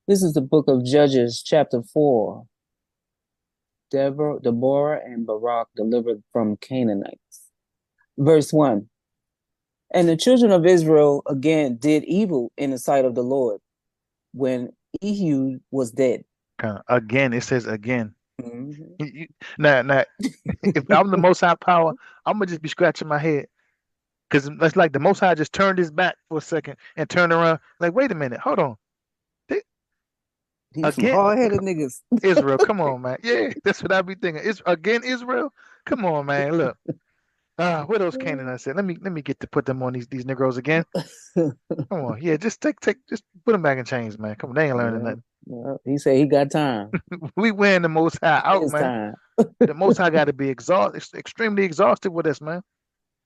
This is the book of Judges, chapter 4. Deborah and Barak delivered from Canaanites. Verse 1. And the children of Israel again did evil in the sight of the Lord when Ehud was dead. Again, it says again. Mhm. Now, if I'm the Most High power, I'm gonna just be scratching my head because that's like the Most High just turned his back for a second and turned around. Like, wait a minute, hold on. They- These some Again, hard-headed niggas. Israel, come on, man. Yeah, that's what I be thinking. Is again Israel? Come on, man. Look, where those Canaanites at? Let me get to put them on these Negroes again. Come on, yeah, just just put them back in chains, man. Come on, they ain't learning Yeah, nothing. yeah. He said he got time. We wearing the Most High out, His man. time. The Most High got to be extremely exhausted with us, man.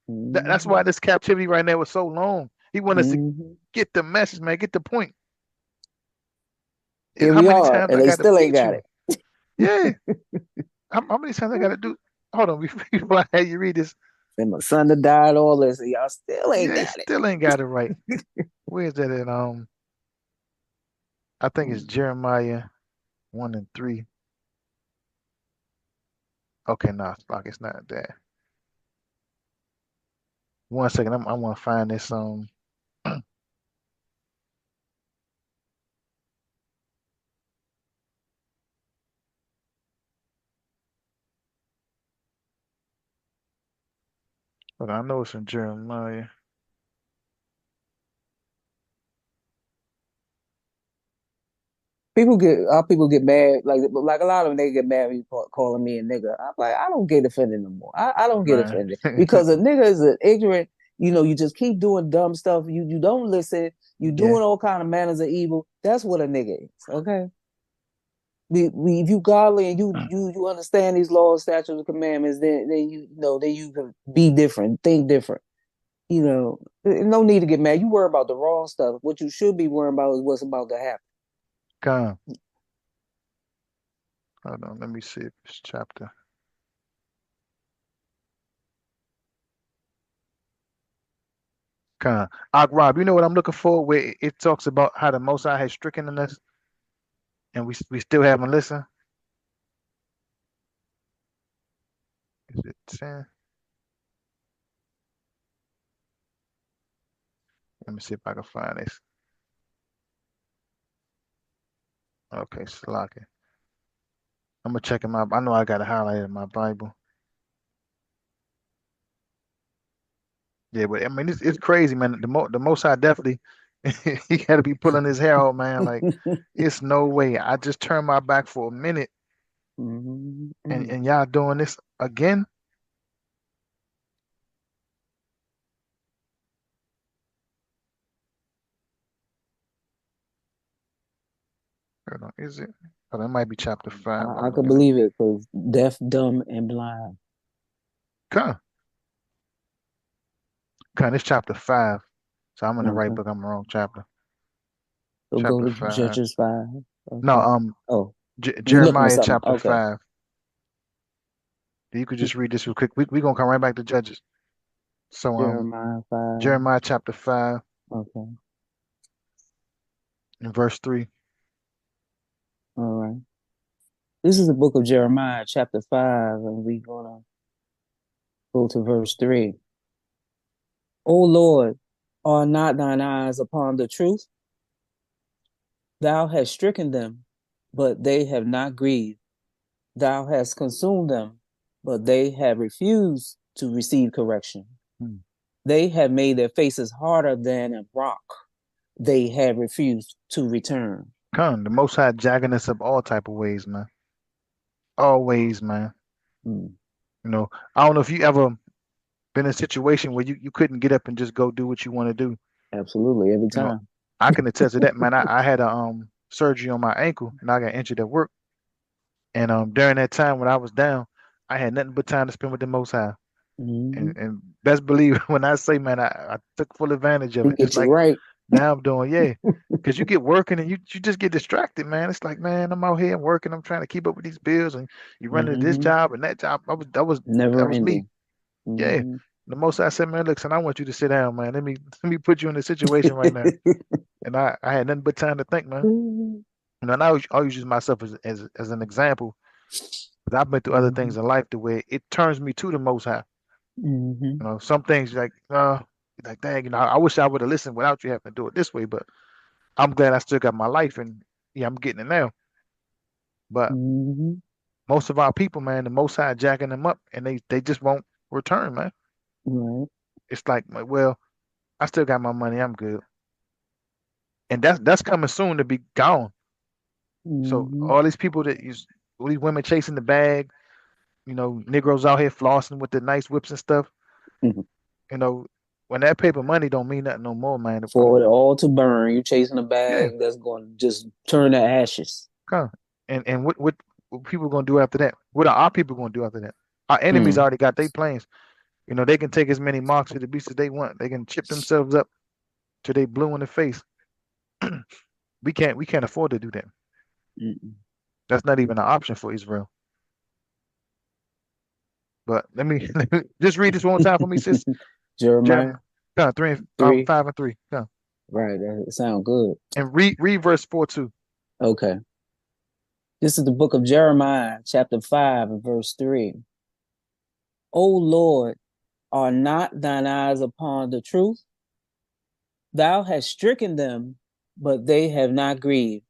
That's why Mhm. this captivity right now was so long. He want us to Mhm. get the message, man. Get the point. Here How we many are, times and I they got to still ain't beat got you? it. Yeah. How many times I got to do? Hold on, before I have you read this. And my son that died, all this, and y'all still ain't Yeah, got it. still ain't got it right. Where is that in? I think it's Mhm. Jeremiah 1 and 3. Okay, no, it's not that. 1 second, I want to find this. But I know it's in Jeremiah. People get mad, like a lot of them, they get mad when you calling me a nigga. I'm like, I don't get offended no more. I don't get Man, offended because a nigga is an ignorant. You just keep doing dumb stuff. You don't listen. You yeah, doing all kind of manners of evil. That's what a nigga is. Okay. If you godly and you understand these laws, statutes, and commandments, then you can be different, think different. No need to get mad. You worry about the wrong stuff. What you should be worrying about is what's about to happen. come. Hold on, let me see if it's chapter. Come. Rob, you know what I'm looking for? Where it talks about how the Most High has stricken us, and we still haven't listened. Is it 10? Let me see if I can find this. Okay, Slocky. I'm gonna check him out. I know I got it highlighted in my Bible. Yeah, but I mean it's crazy, man. The Most High definitely he got to be pulling his hair out, man. Like it's no way. I just turned my back for a minute, Mhm. and y'all doing this again? Hold on, is it? Oh, that might be chapter 5. I I'm could looking at. believe it because deaf, dumb, and blind. Come, come. It's chapter 5. So I'm in the right Okay. book. I'm in the wrong chapter. So go Chapter to 5. Judges 5. No, Okay. Oh, you looking at Jeremiah something. chapter Okay. 5. You could just read this real quick. We gonna come right back to Judges. So Jeremiah 5. Jeremiah chapter 5 Okay. and verse 3. All right. This is the book of Jeremiah, chapter 5, and we're going to go to verse 3. O Lord, are not thine eyes upon the truth? Thou hast stricken them, but they have not grieved. Thou hast consumed them, but they have refused to receive correction. Hmm. They have made their faces harder than a rock. They have refused to return. Come, the Most High jacking us up all type of ways, man. Always, man. Mm, You know, I don't know if you ever been in a situation where you couldn't get up and just go do what you want to do. absolutely, every You know, time. I can attest to that, man. I had a surgery on my ankle and I got injured at work. And during that time when I was down, I had nothing but time to spend with the Most High. Mm-hmm. And best believe when I say, man, I took full advantage of He it. Just get you like right. now I'm doing, yeah. Because you get working and you just get distracted, man. It's like, man, I'm out here working. I'm trying to keep up with these bills, and you run into this Mm-hmm. job and that job. That Never was me. ending. Yeah. Mm-hmm. The most I said, man, look, son, I want you to sit down, man. Let me put you in a situation right now. And I had nothing but time to think, man. And I always use myself as an example because I've been through other Mm-hmm. things in life the way it turns me to the Most High. Mm-hmm. Some things like dang, I wish I would have listened without you having to do it this way, but I'm glad I still got my life and yeah, I'm getting it now. But Mm-hmm. most of our people, man, the Most High jacking them up, and they just won't return, man. Right. It's like, well, I still got my money, I'm good, and that's coming soon to be gone. So Mm-hmm. all these people all these women chasing the bag, Negroes out here flossing with the nice whips and stuff, Mm-hmm. you know, when that paper money don't mean nothing no more, man. I For it mean, all to burn, you chasing a yeah, bag that's going to just turn to ashes. come. And what people gonna do after that? What are our people gonna do after that? Our enemies Mm. already got their plans. They can take as many marks to the beast as they want. They can chip themselves up till they blue in the face. We can't afford to do that. Mm-mm. That's not even an option for Israel. But let me just read this one time for me, sis. Jeremiah Jeremiah 3 3. 5 and 3. Come. Right. That sound good. And read verse 4 too. Okay. This is the book of Jeremiah, chapter 5, and verse 3. O Lord, are not thine eyes upon the truth? Thou hast stricken them, but they have not grieved.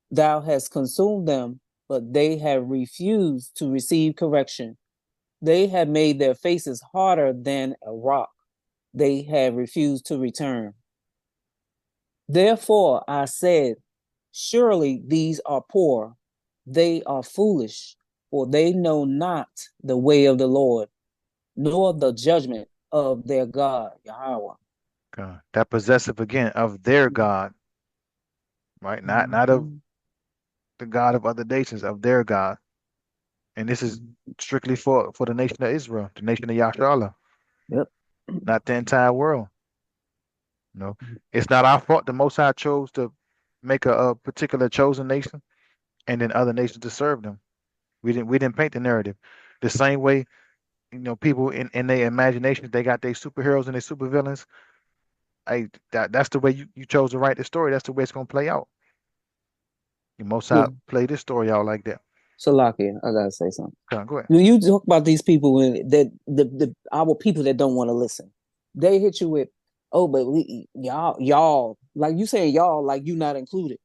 Thou hast consumed them, but they have refused to receive correction. They have made their faces harder than a rock. They have refused to return. Therefore I said, surely these are poor. They are foolish, for they know not the way of the Lord, nor the judgment of their God, Yahawah. God. That possessive again of their God, right? Not of Mhm. the God of other nations, of their God. And this is strictly for the nation of Israel, the nation of Yahshua, Yep. not the entire world. You know, it's not our fault the Most High chose to make a particular chosen nation and then other nations to serve them. We didn't paint the narrative. The same way, people in their imaginations, they got their superheroes and their supervillains. That's the way you chose to write the story. That's the way it's gonna play out. The Most Yeah. High play this story out like that. Salakia, I gotta say something. Come on, go ahead. When you talk about these people that the our people that don't want to listen, they hit you with, oh, but y'all like you saying y'all like you not included.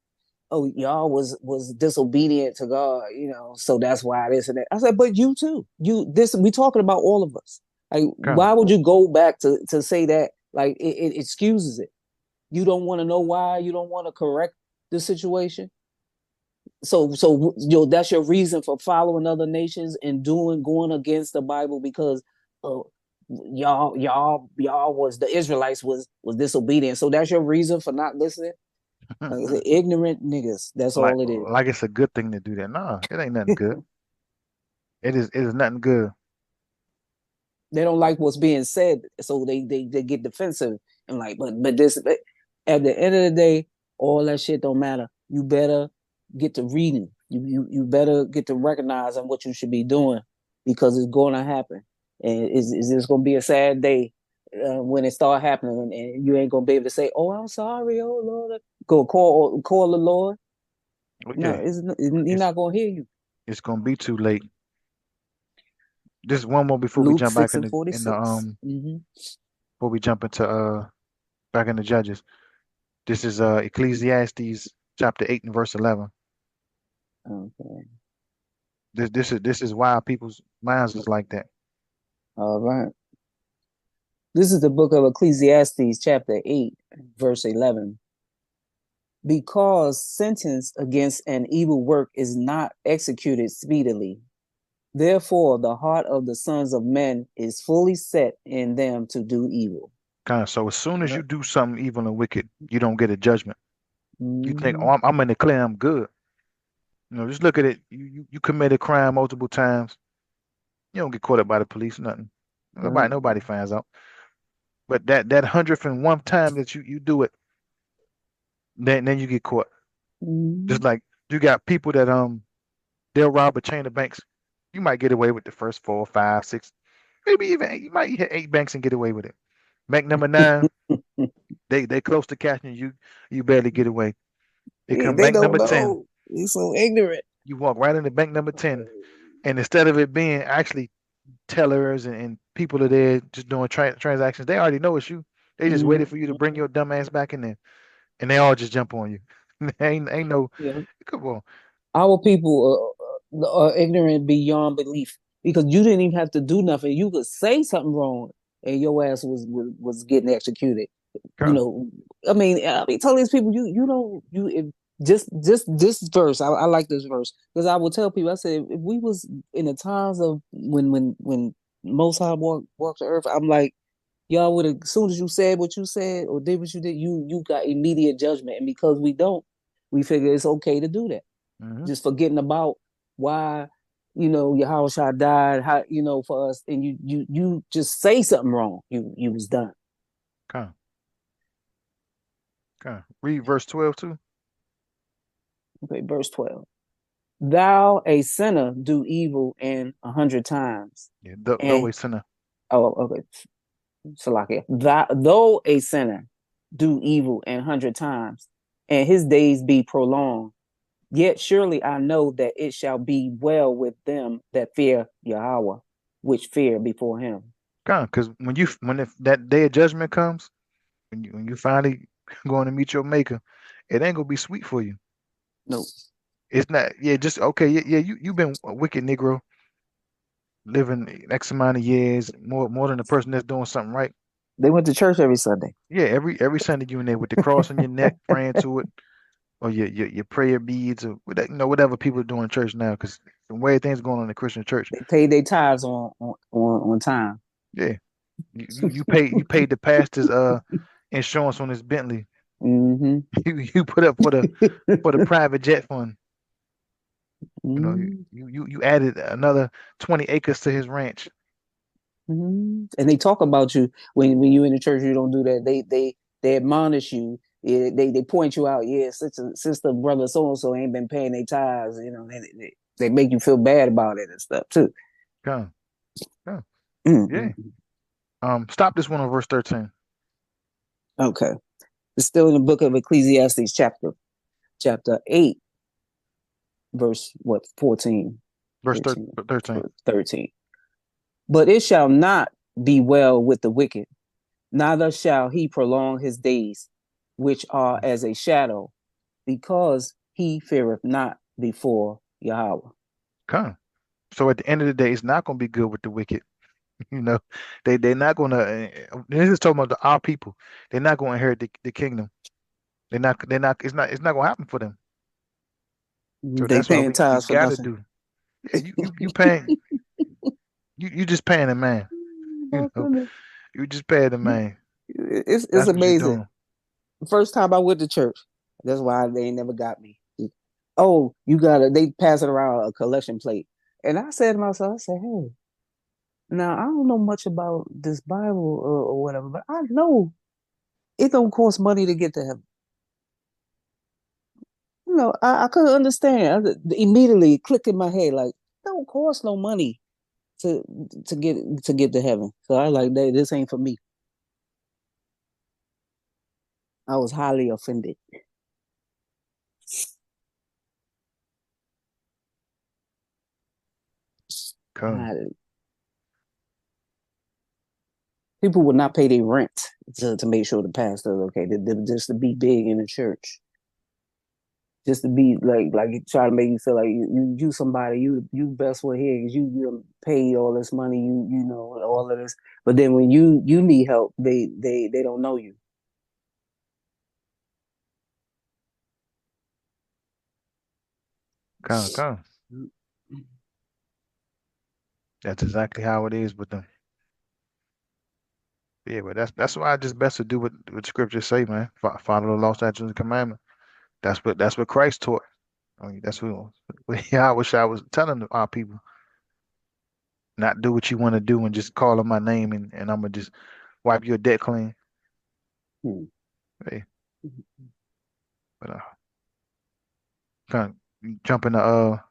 Oh, y'all was disobedient to God, so that's why this and that. I said, but you too. We talking about all of us. Like, Come. why would you go back to say that? Like it excuses it. You don't want to know why, you don't want to correct the situation. So that's your reason for following other nations and going against the Bible because uh, y'all was the Israelites was disobedient. So that's your reason for not listening. Like I said, ignorant niggas. That's like all it is. like it's a good thing to do that. Nah, it ain't nothing good. It is nothing good. They don't like what's being said, so they get defensive and like, but this at the end of the day, all that shit don't matter. You better get to reading. You better get to recognizing what you should be doing because it's going to happen, and is this going to be a sad day when it start happening, and you ain't going to be able to say, "Oh, I'm sorry, oh Lord." Go call the Lord. Well, No, yeah, he's it's not going to hear you. it's gonna be too late. Just one more before we Luke jump back 6 in and the 46. Mm-hmm. before we jump into back into Judges. This is Ecclesiastes chapter 8 and verse 11. Okay. This is why people's minds is like that. All right. This is the book of Ecclesiastes, chapter 8, verse 11. Because sentence against an evil work is not executed speedily. Therefore, the heart of the sons of men is fully set in them to do evil. Kind of. So as soon as Right. you do something evil and wicked, you don't get a judgment. You think, oh, Mm-hmm. I'm in the clear, I'm good. Just look at it. You commit a crime multiple times. You don't get caught up by the police, nothing. Right. Nobody finds out. But that 101th time that you do it, then you get caught. Mm-hmm. Just like you got people that they'll rob a chain of banks. You might get away with the first four, five, six, maybe even you might hit 8 banks and get away with it. Bank number nine, they close to catching you. You barely get away. They come They bank don't number 10. know. He's so ignorant. You walk right into bank number 10, and instead of it being actually tellers and people are there just doing transactions, they already know it's you. They just Mm, waited for you to bring your dumb ass back in there, and they all just jump on you. Ain't no, yeah. come on. Our people are ignorant beyond belief because you didn't even have to do nothing. You could say something wrong, and your ass was getting executed. You Come, know, I mean, tell these people you don't you if, just this verse. I like this verse because I will tell people. I said if we was in the times of when Most High walked the earth, I'm like y'all would have as soon as you said what you said or did what you did, you got immediate judgment, and because we don't, we figure it's okay to do that, hmm just forgetting about why Yahawah died, how for us, and you just say something wrong, you was done. come, come. Read verse 12 too. Okay, verse 12. Thou a sinner do evil in 100 times, Yeah, though and a sinner. okay, Salakia. Though a sinner do evil 100 times, and his days be prolonged, yet surely I know that it shall be well with them that fear Yahweh, which fear before him. Come, because when if that day of judgment comes, when you finally going to meet your maker, it ain't gonna be sweet for you. No, It's not. Yeah, just okay. Yeah, yeah. You've been a wicked Negro living X amount of years, more than the person that's doing something right. they went to church every Sunday. Yeah, every Sunday you in there with the cross on your neck, praying to it, or your prayer beads, or whatever people are doing in church now. Because the way things going on in the Christian church, They paid their tithes on time. yeah, you paid the pastor's insurance on his Bentley. Mm-hmm. You put up for the private jet fund. You know, Mm-hmm. you added another 20 acres to his ranch. Mm-hmm. And they talk about you when you in the church. You don't do that. They admonish you. Yeah, they point you out. Yeah, sister, brother, so and so ain't been paying their tithes. They make you feel bad about it and stuff too. Come, come, yeah. Mm-hmm. Stop this one on verse 13. Okay, it's still in the book of Ecclesiastes, chapter 8, verse what 14, Verse 14, 13. 13. But it shall not be well with the wicked, neither shall he prolong his days, which are as a shadow, because he feareth not before Yahweh. Come. So at the end of the day, it's not going to be good with the wicked. You know, they're not going to. This is talking about our people. They're not going to inherit the kingdom. They're not. It's not going to happen for them. So They that's why paying we tithes for got to nothing. do. Yeah, you paying. You just paying the man. You My know, goodness. you just paying the man. It's That's what you're amazing. doing. The first time I went to church, that's why they ain't never got me. Oh, they pass it around a collection plate. And I said to myself, I said, hey, now I don't know much about this Bible or whatever, but I know it don't cost money to get to heaven. I couldn't understand. Immediately click in my head, like, it don't cost no money to to get to heaven. So I like that this ain't for me. I was highly offended. Come. People would not pay their rent to make sure the pastor okay, just to be big in the church, just to be like try to make you feel like you somebody, you best one here because you pay all this money, you know all of this, but then when you need help, they don't know you. Come. Come. That's exactly how it is with them. Yeah, but that's why I just best to do what scriptures say, man. Follow the law, statutes, and commandments. That's what Christ taught. I mean, that's what yeah, I wish I was telling our people. Not do what you want to do and just call on my name and I'm gonna just wipe your debt clean. Hmm. Hey, but kind of jump into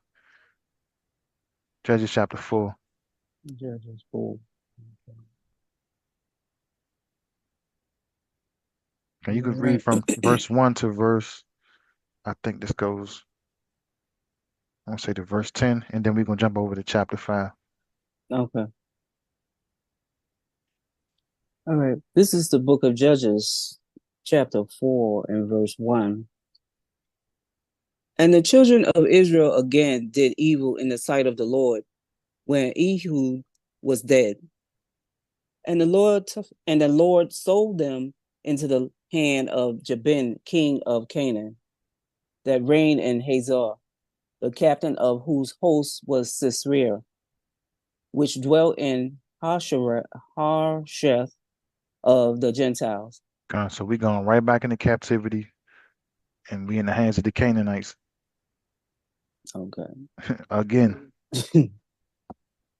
Judges chapter 4. Judges 4. And you All could read right. from verse 1 to verse, I think this goes. I'm gonna say to verse 10, and then we're gonna jump over to chapter 5. Okay. All right. This is the book of Judges, chapter 4 and verse 1. And the children of Israel again did evil in the sight of the Lord when Ehud was dead. And the Lord sold them into the hand of Jabin, king of Canaan, that reigned in Hazor, the captain of whose host was Sisera, which dwelt in Harsheth of the Gentiles. God, so we're going right back into captivity, and we in the hands of the Canaanites Okay. again.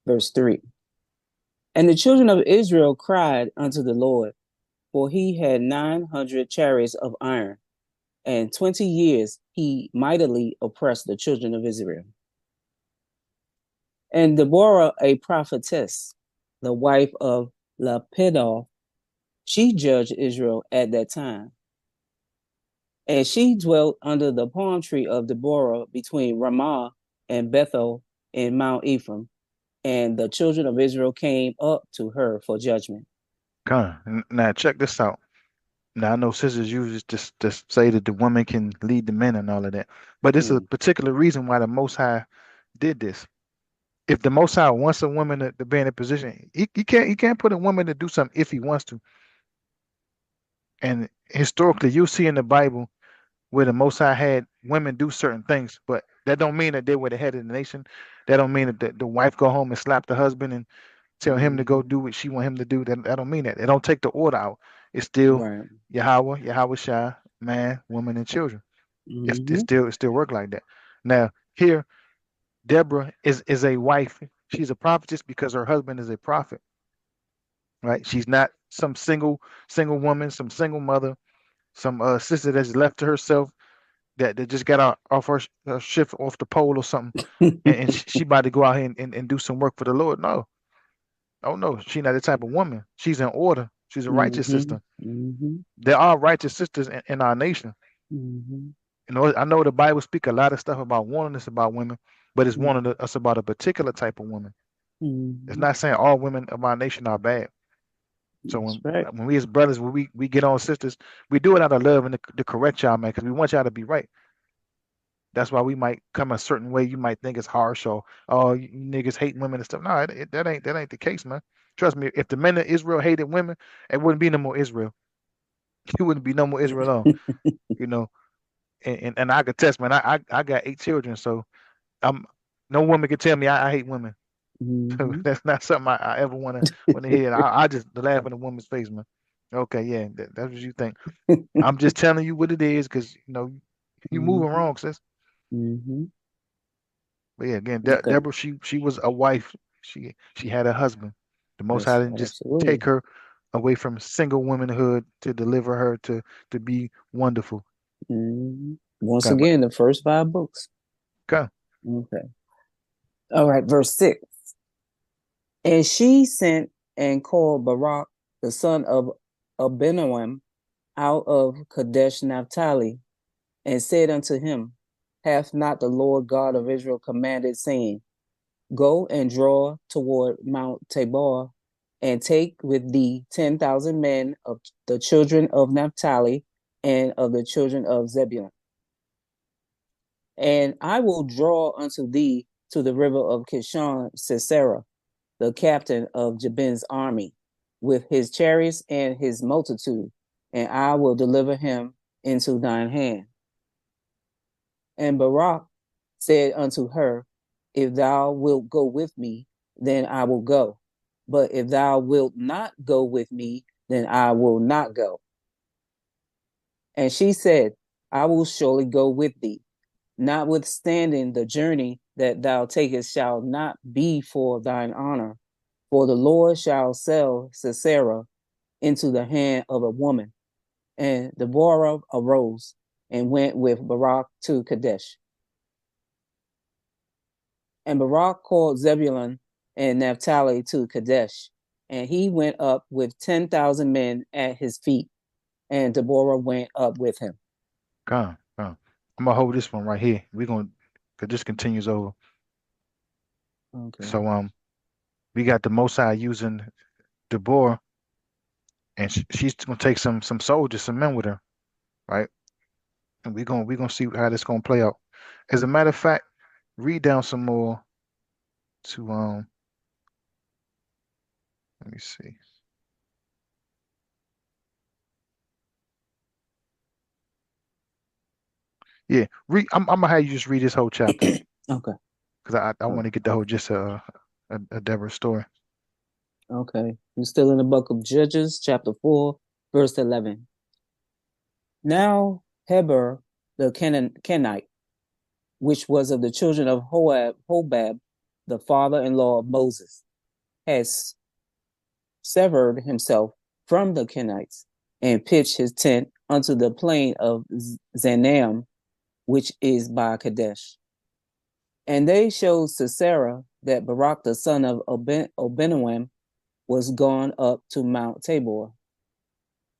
Verse 3. And the children of Israel cried unto the Lord, for he had 900 chariots of iron, and 20 years he mightily oppressed the children of Israel. And Deborah, a prophetess, the wife of Lapidoth, she judged Israel at that time. And she dwelt under the palm tree of Deborah between Ramah and Bethel in Mount Ephraim. And the children of Israel came up to her for judgment. God, now check this out. Now I know sisters usually just say that the woman can lead the men and all of that, but there's a Mm, particular reason why the Most High did this. If the Most High wants a woman to be in a position, he can't put a woman to do something if he wants to. And historically, you see in the Bible where the Most High had women do certain things, but that don't mean that they were the head of the nation. That don't mean that the wife go home and slap the husband and tell him to go mm, do what she want him to do. That don't mean that. It don't take the order out. It's still right. Yahawah Shai, man, woman, and children. It's Mm-hmm. still work like that. Now here, Deborah is a wife. She's a prophetess because her husband is a prophet, right? She's not some single woman, some single mother, some sister that's left to herself that just got off her shift off the pole or something, and she about to go out here and do some work for the Lord. No, oh no, she not the type of woman. She's in order. She's a righteous Mm-hmm. sister. Mm-hmm. There are righteous sisters in our nation. Mm-hmm. You know, I know the Bible speak a lot of stuff about warning us about women, but it's warning us about a particular type of woman. It's Mm-hmm. not saying all women of our nation are bad. So That's right. when we as brothers, when we get on sisters, we do it out of love and to correct y'all, man, because we want y'all to be right. That's why we might come a certain way. You might think it's harsh or oh, you niggas hate women and stuff. No, that ain't the case, man. Trust me. If the men of Israel hated women, it wouldn't be no more Israel. It wouldn't be no more Israel at all. You know, and I could test, man. I got 8 children, so I'm no woman can tell me I hate women. So Mm-hmm. that's not something I ever want to hear. I just laugh in a woman's face, man. Okay, yeah, that's what you think. I'm just telling you what it is, because you moving Mm-hmm. wrong, sis. Mm-hmm. But yeah, again, Okay. Deborah, she was a wife. She had a husband. The Most High That's didn't just take absolutely. her away from single womanhood to deliver her to be wonderful. Mm-hmm. Once God, again, the first 5 books. God, Okay. All right. Verse 6. And she sent and called Barak, the son of Abinoam, out of Kadesh Naphtali, and said unto him, Hath not the Lord God of Israel commanded, saying, Go and draw toward Mount Tabor, and take with thee 10,000 men of the children of Naphtali and of the children of Zebulun. And I will draw unto thee to the river of Kishon Sisera, the captain of Jabin's army, with his chariots and his multitude, and I will deliver him into thine hand. And Barak said unto her, If thou wilt go with me, then I will go. But if thou wilt not go with me, then I will not go. And she said, I will surely go with thee, notwithstanding the journey that thou takest shall not be for thine honor, for the Lord shall sell Sisera into the hand of a woman. And Deborah arose and went with Barak to Kadesh. And Barak called Zebulun and Naphtali to Kadesh, and he went up with 10,000 men at his feet, and Deborah went up with him. God. I'm gonna hold this one right here. We're gonna because this continues over. Okay. So we got the Most High using Deborah, and she's gonna take some soldiers, some men with her, right? And we gonna see how this gonna play out. As a matter of fact, read down some more to let me see. Yeah, I'm gonna have you just read this whole chapter Okay. because I Oh, want to get the whole just a Deborah story. okay. We're still in the book of Judges, chapter 4, verse 11. Now Heber the Kenite, which was of the children of Hobab, the father-in-law of Moses, has severed himself from the Kenites and pitched his tent unto the plain of Zanaim, which is by Kadesh. And they showed Sisera that Barak the son of Abinoam was gone up to Mount Tabor.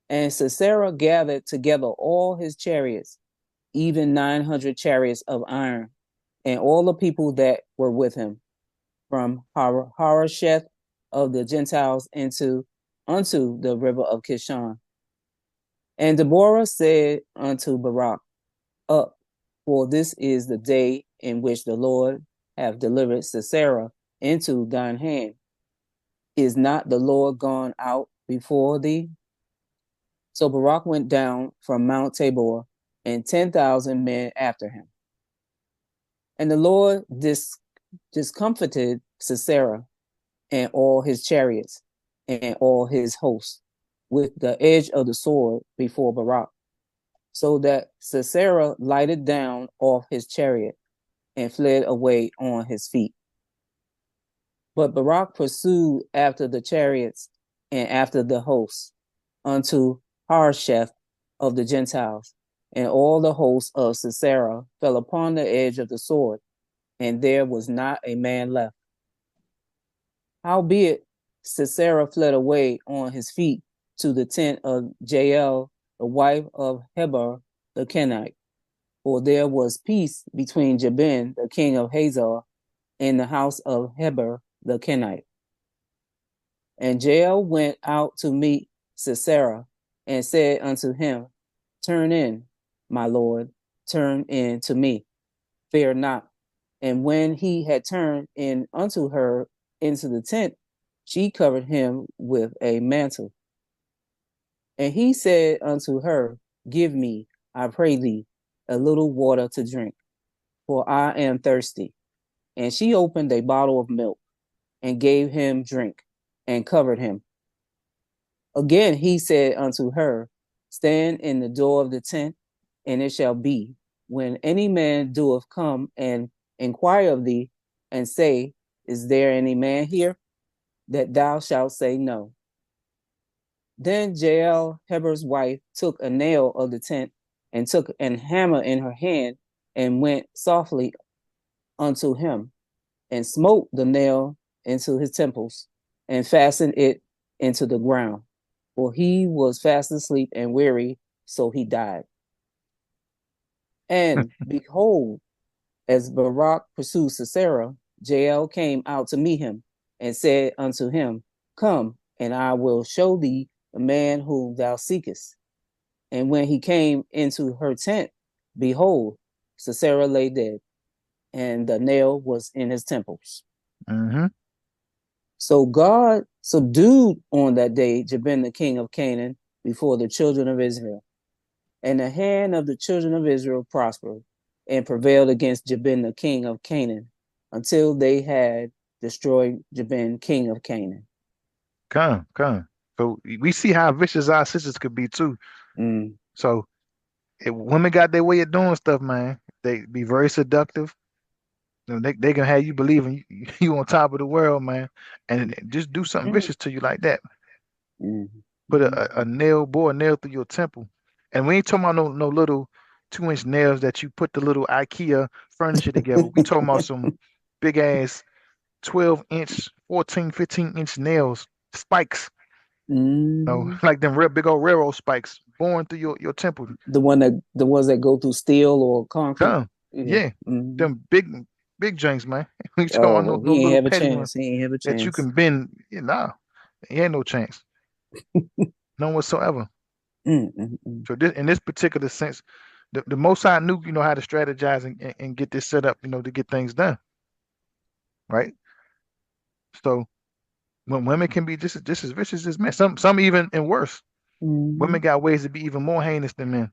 And Sisera gathered together all his chariots, even 900 chariots of iron, and all the people that were with him, from Harosheth of the Gentiles unto the river of Kishon. And Deborah said unto Barak, Up, for this is the day in which the Lord hath delivered Sisera into thine hand. Is not the Lord gone out before thee? So Barak went down from Mount Tabor, and 10,000 men after him. And the Lord discomfited Sisera and all his chariots and all his hosts with the edge of the sword before Barak, so that Sisera lighted down off his chariot and fled away on his feet. But Barak pursued after the chariots and after the hosts unto Harosheth of the Gentiles, and all the hosts of Sisera fell upon the edge of the sword, and there was not a man left. Howbeit, Sisera fled away on his feet to the tent of Jael, the wife of Heber the Kenite, for there was peace between Jabin, the king of Hazor, and the house of Heber the Kenite. And Jael went out to meet Sisera, and said unto him, Turn in, my lord, turn in to me, fear not. And when he had turned in unto her into the tent, she covered him with a mantle. And he said unto her, Give me, I pray thee, a little water to drink, for I am thirsty. And she opened a bottle of milk and gave him drink and covered him. Again he said unto her, Stand in the door of the tent, and it shall be, when any man doeth come and inquire of thee, and say, Is there any man here? That thou shalt say no. Then Jael, Heber's wife, took a nail of the tent, and took an hammer in her hand, and went softly unto him, and smote the nail into his temples, and fastened it into the ground. For he was fast asleep and weary, so he died. And behold, as Barak pursued Sisera, Jael came out to meet him, and said unto him, Come, and I will show thee the man whom thou seekest. And when he came into her tent, behold, Sisera lay dead, and the nail was in his temples. Mm-hmm. So God subdued on that day Jabin the king of Canaan before the children of Israel. And the hand of the children of Israel prospered and prevailed against Jabin the king of Canaan until they had destroyed Jabin king of Canaan. Come. So we see how vicious our sisters could be too. Mm. So if women got their way of doing stuff, man. They be very seductive. You know, they can have you believing you on top of the world, man, and just do something Mm. vicious to you like that. Mm. Put Mm. a nail, bore a nail through your temple. And we ain't talking about no little 2-inch nails that you put the little IKEA furniture together. We talking about some big ass 12-inch, 14, 15-inch nails, spikes, Mm. like them real big old railroad spikes boring through your temple. The ones that go through steel or concrete. Come. Yeah. Yeah, Hmm. them big joints, man. You talking about Oh, no he ain't little have a petty ones chance. He ain't have a that you chance. can bend? Yeah, nah, he ain't no chance, none whatsoever. Mm-mm-mm. So this, in this particular sense, the Most High knew, how to strategize and get this set up, to get things done, right? So when women can be just as vicious as men, some even and worse. Women Hmm. got ways to be even more heinous than men.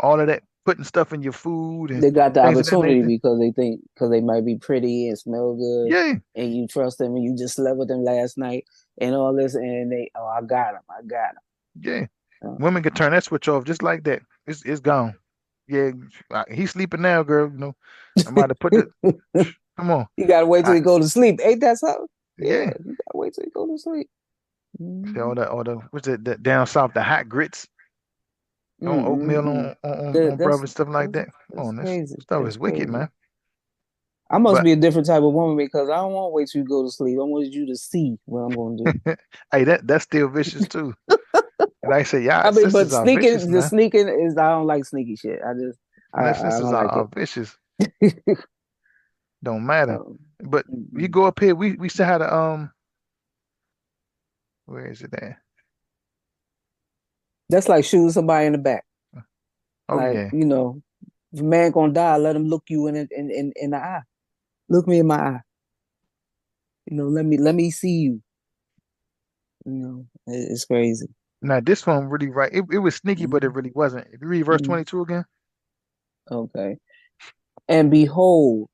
All of that putting stuff in your food and They got the things of that opportunity nature. because they think because they might be pretty and smell good, Yeah, and you trust them, and you just slept with them last night, and all this, and they, oh, I got him, I got yeah. him. Women can turn that switch off just like that. It's gone. Yeah, he's sleeping now, girl. I'm about to put the. Come on. You gotta wait till I, he go to sleep. Ain't that something? Yeah, yeah. you gotta wait till he go to sleep. See Mm-hmm. all the what's it, the down south, the hot grits on oatmeal Mm-mm-mm. on That's bread, stuff like that's that. Come that's on, this crazy. stuff That's is wicked, crazy. man. I must But be a different type of woman because I don't want to wait till you go to sleep. I want you to see what I'm gonna do. hey, that's still vicious too. And I say, I y'all mean, but sisters are vicious, sneaking, the man. sneaking is I don't like sneaky shit. And their I sisters don't are, like are it. vicious. Don't matter. Um, But you mm-mm. go up here, we still had a where is it at? That's like shooting somebody in the back. Oh Like, yeah. if a man gonna die, let him look you in the eye. Look me in my eye. Let me see you. It's crazy. Now this one really right. It was sneaky, but it Mhm. really wasn't. If you read verse Mhm. 22 again. Okay. And behold,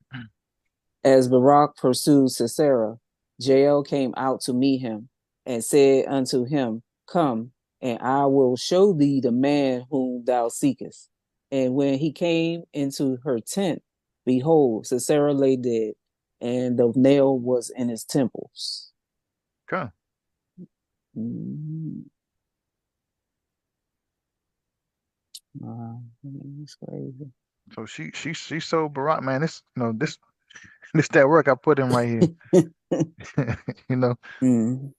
as Barak pursued Sisera, Jael came out to meet him and said unto him, Come, and I will show thee the man whom thou seekest. And when he came into her tent, behold, Sisera lay dead, and the nail was in his temples. Come. Mm-hmm. Wow, it's crazy. So she sold Barack, man. This this this that work I put in right here. you know. Mm.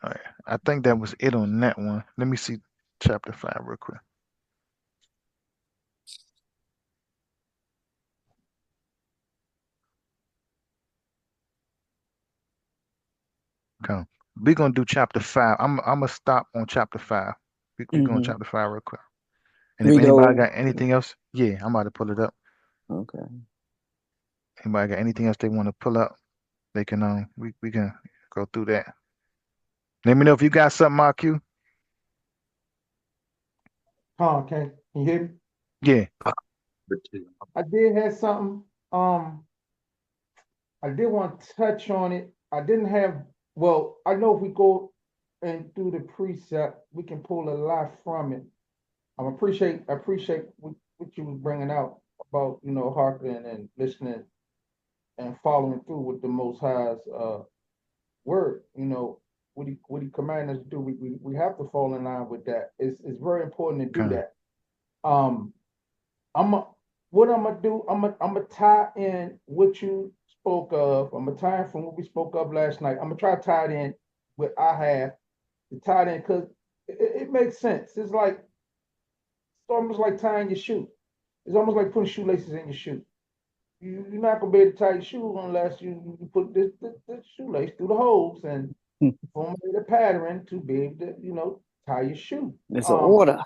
All right. I think that was it on that one. Let me see chapter 5 real quick. Come. We're gonna do chapter 5. I'm gonna stop on chapter 5. We going Hmm. chapter 5 real quick. And if Read the anybody whole. got anything else, yeah, I'm about to pull it up. Okay. Anybody got anything else they want to pull up, they can we can go through that. Let me know if you got something, Mark. You. Can you hear me? Yeah. I did have something. Um, I did want to touch on it. I didn't have. Well, I know if we go and do the precept, we can pull a lot from it. I appreciate what you was bringing out about hearkening and listening and following through with the Most High's word. What he commanded us to do. We have to fall in line with that. It's very important to do Come. that. Um, I'm a, what I'm gonna do. I'm gonna tie in what you spoke of. I'm gonna tie in from what we spoke of last night. I'm gonna try to tie it in what I have to tie it in because it makes sense. It's almost like tying your shoe. It's almost like putting shoelaces in your shoe. You're not gonna be able to tie your shoe unless you put this shoelace through the holes and formulate a pattern to be able to tie your shoe. It's an Um, order.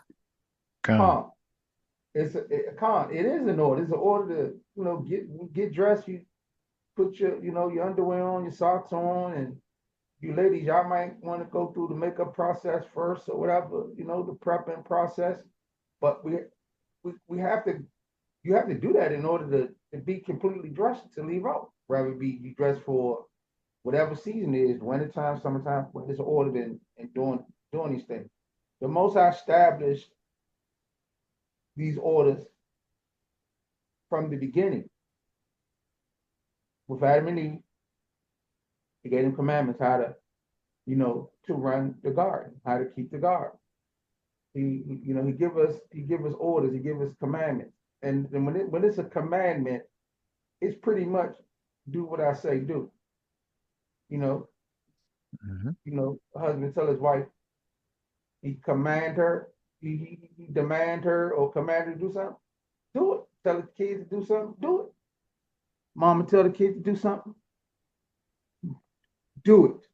Come. huh. It is an order. It's an order to get dressed. You put your underwear on, your socks on, and you ladies, y'all might want to go through the makeup process first or whatever, the prepping process. But we have to you have to do that in order to be completely dressed to leave out. Rather be you dress for whatever season it is, wintertime, summertime, but it's ordered in doing these things. The most I established these orders from the beginning with Adam and Eve. He gave them commandments how to run the garden, how to keep the garden. He give us orders, he give us commandments. And when it's a commandment, it's pretty much do what I say do. You know, Hmm. a husband tell his wife, he command her, you demand her or command her to do something, do it. Tell the kids to do something, do it. Mama tell the kids to do something, do it.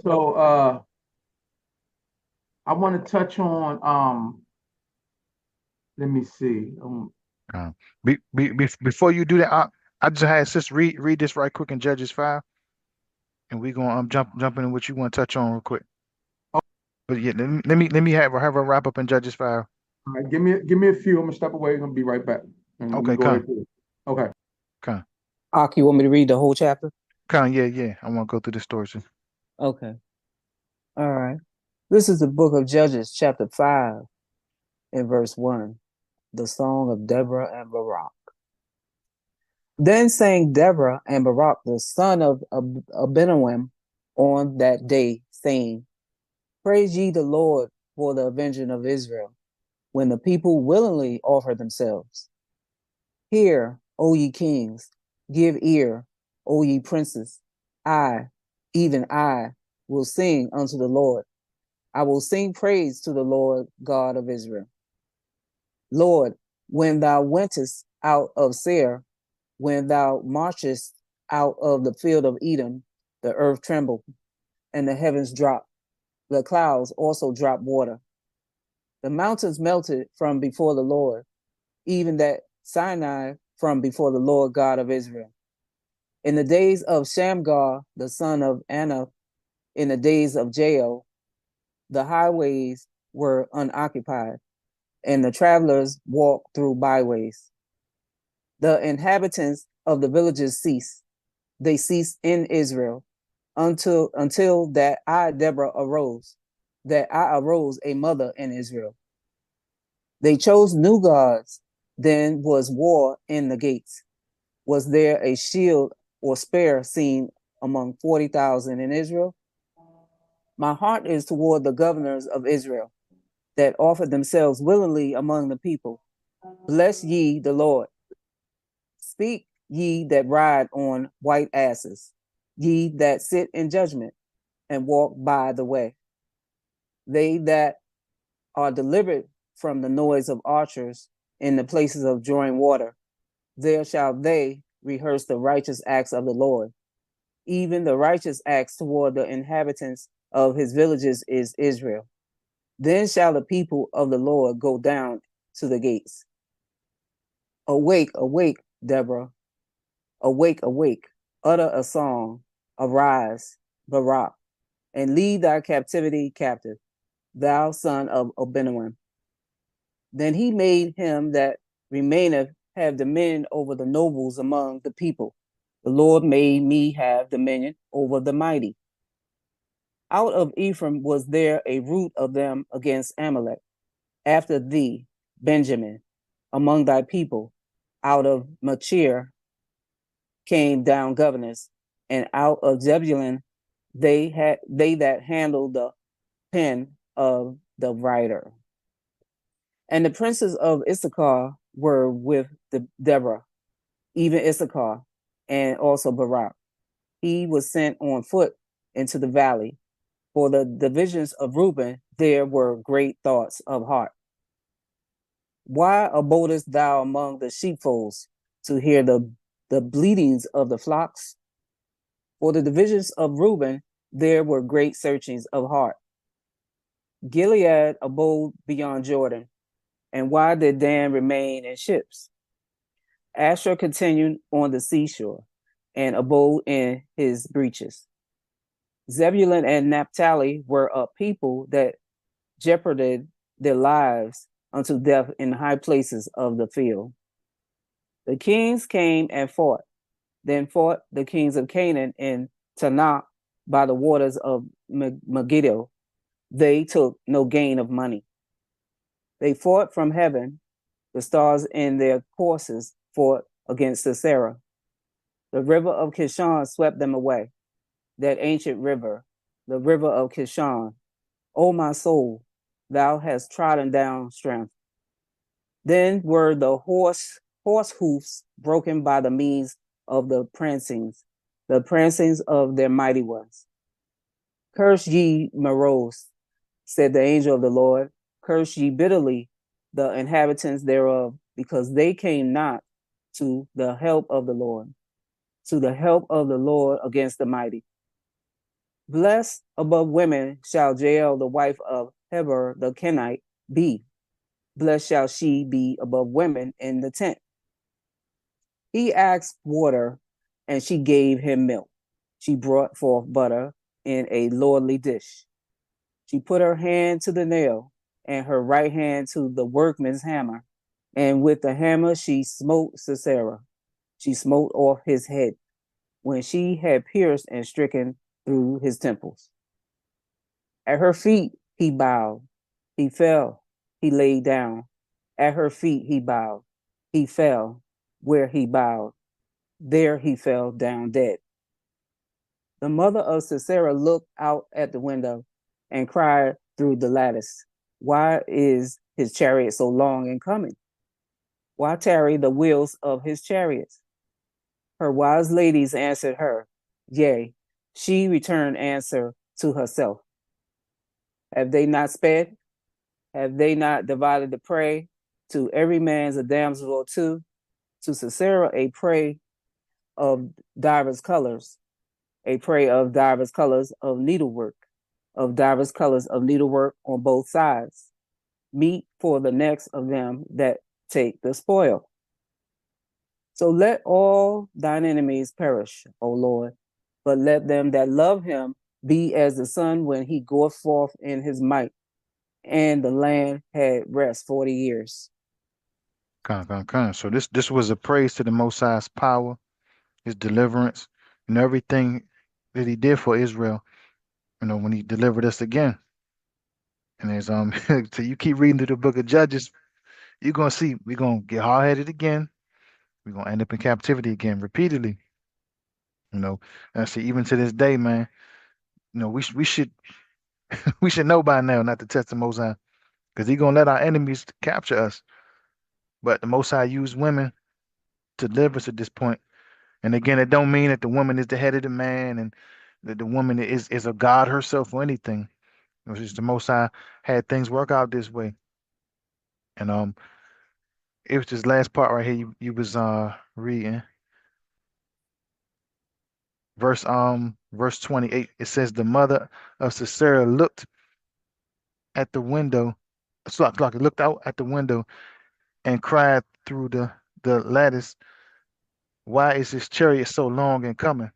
So I want to touch on let me see. Before you do that, I just had sis read this right quick in Judges 5, and we gonna jump into what you want to touch on real quick. But yeah, let me have her wrap up in Judges 5. All right, give me a few. I'm gonna step away. I'm gonna be right back. And we can Okay, go come, right through it. Okay. come, Ak, you want me to read the whole chapter? come. Yeah. I want to go through the story. Sis. Okay. All right. This is the book of Judges, chapter 5, and verse 1, the song of Deborah and Barak. Then sang Deborah and Barak, the son of Abinoam, on that day, saying, Praise ye the Lord for the avenging of Israel, when the people willingly offer themselves. Hear, O ye kings, give ear, O ye princes. I, even I, will sing unto the Lord. I will sing praise to the Lord God of Israel. Lord, when thou wentest out of Seir, when thou marchest out of the field of Edom, the earth trembled, and the heavens dropped. The clouds also dropped water. The mountains melted from before the Lord, even that Sinai from before the Lord God of Israel. In the days of Shamgar, the son of Anath, in the days of Jael, the highways were unoccupied, and the travelers walked through byways. The inhabitants of the villages ceased. They ceased in Israel until that I, Deborah, arose, that I arose a mother in Israel. They chose new gods. Then was war in the gates. Was there a shield or spear seen among 40,000 in Israel? My heart is toward the governors of Israel that offered themselves willingly among the people. Bless ye the Lord. Speak ye that ride on white asses, ye that sit in judgment and walk by the way. They that are delivered from the noise of archers in the places of drawing water, there shall they rehearse the righteous acts of the Lord. Even the righteous acts toward the inhabitants of his villages is Israel. Then shall the people of the Lord go down to the gates. Awake, awake, Deborah. Awake, awake. Utter a song. Arise, Barak, and lead thy captivity captive, thou son of Abinoam. Then he made him that remaineth have dominion over the nobles among the people. The Lord made me have dominion over the mighty. Out of Ephraim was there a root of them against Amalek. After thee, Benjamin, among thy people, out of Machir came down governors, and out of Zebulun they that handled the pen of the writer. And the princes of Issachar were with Deborah, even Issachar, and also Barak. He was sent on foot into the valley. For the divisions of Reuben, there were great thoughts of heart. Why abodest thou among the sheepfolds to hear the bleatings of the flocks? For the divisions of Reuben, there were great searchings of heart. Gilead abode beyond Jordan. And why did Dan remain in ships? Asher continued on the seashore and abode in his breaches. Zebulun and Naphtali were a people that jeoparded their lives unto death in high places of the field. The kings came and fought. Then fought the kings of Canaan in Tanakh by the waters of Megiddo. They took no gain of money. They fought from heaven. The stars in their courses fought against Sisera. The river of Kishon swept them away, that ancient river, the river of Kishon. O my soul, thou hast trodden down strength. Then were the horse hoofs broken by the means of the prancings of their mighty ones. Curse ye Meroz, said the angel of the Lord. Curse ye bitterly the inhabitants thereof, because they came not to the help of the Lord, to the help of the Lord against the mighty. Blessed above women shall Jael, the wife of Heber the Kenite, be. Blessed shall she be above women in the tent. He asked water, and she gave him milk. She brought forth butter in a lordly dish. She put her hand to the nail, and her right hand to the workman's hammer. And with the hammer she smote Sisera. She smote off his head, when she had pierced and stricken through his temples. At her feet he bowed. He fell. He lay down. At her feet he bowed. He fell. Where he bowed, there he fell down dead. The mother of Sisera looked out at the window and cried through the lattice, why is his chariot so long in coming? Why tarry the wheels of his chariots? Her wise ladies answered her, yea, she returned answer to herself. Have they not sped? Have they not divided the prey? To every man's a damsel or two, to Sisera a prey of divers colors, a prey of divers colors of needlework, on both sides, meat for the necks of them that take the spoil. So let all thine enemies perish, O Lord, but let them that love him be as the sun when he goeth forth in his might. And the land had rest 40 years. So this was a praise to the Most High's power, his deliverance, and everything that he did for Israel, when he delivered us again. And as so you keep reading through the book of Judges, you're gonna see we're gonna get hard-headed again. We're gonna end up in captivity again repeatedly. And I see even to this day, man, we should we should know by now not to test the Most High, because He's gonna let our enemies capture us. But the Most High used women to deliver us at this point. And again, it don't mean that the woman is the head of the man and that the woman is a god herself or anything. It was just the Most High had things work out this way. And it was this last part right here you was reading. Verse 28, it says the mother of Sisera looked at the window, looked out at the window and cried through the lattice, why is his chariot so long in coming?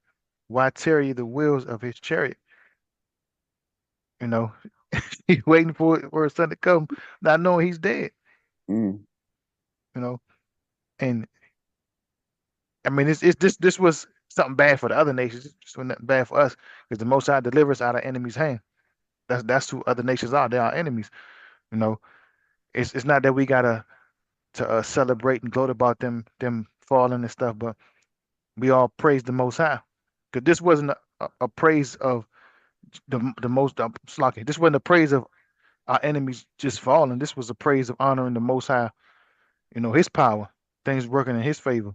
Why tarry the wheels of his chariot? You know, he's waiting for his son to come, not knowing he's dead. Mm. You know, and I mean, this was something bad for the other nations. This was nothing bad for us, because the Most High delivers out of enemies' hand. That's who other nations are. They are enemies. You know, it's not that we gotta to celebrate and gloat about them falling and stuff, but we all praise the Most High, because this wasn't a praise of the most slocky. This wasn't a praise of our enemies just falling. This was a praise of honoring the Most High. His power, things working in His favor.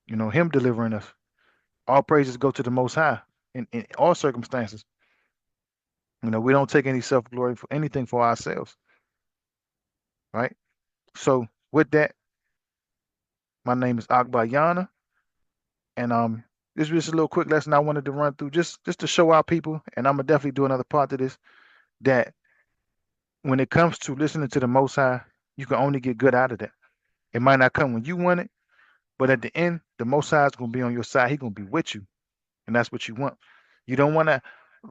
Him delivering us. All praises go to the Most High in all circumstances. We don't take any self glory for anything for ourselves, right? So with that, my name is Akbar Yana, and this was just a little quick lesson I wanted to run through, just to show our people, and I'm gonna definitely do another part of this. That when it comes to listening to the Most High, you can only get good out of that. It might not come when you want it, but at the end, the Most High is gonna be on your side. He's gonna be with you, and that's what you want. You don't want to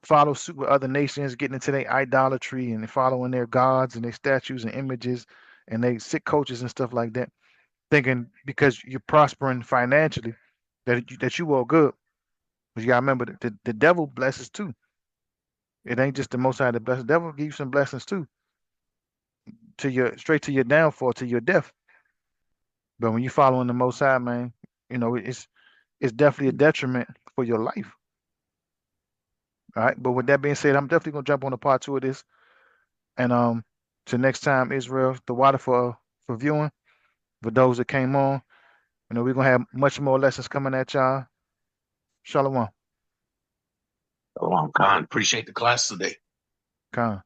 follow suit with other nations, getting into their idolatry and following their gods and their statues and images and they sick coaches and stuff like that, thinking because you're prospering financially that you all good. But you gotta remember that the devil blesses too. It ain't just the Most High that blesses. The devil give you some blessings too, straight to your downfall, to your death. But when you following the Most High, man, it's definitely a detriment for your life. All right. But with that being said, I'm definitely gonna jump on the part two of this. And to next time, Israel, the water for viewing, for those that came on, we're gonna have much more lessons coming at y'all. Shalom. Shalom, Khan. Appreciate the class today. Khan.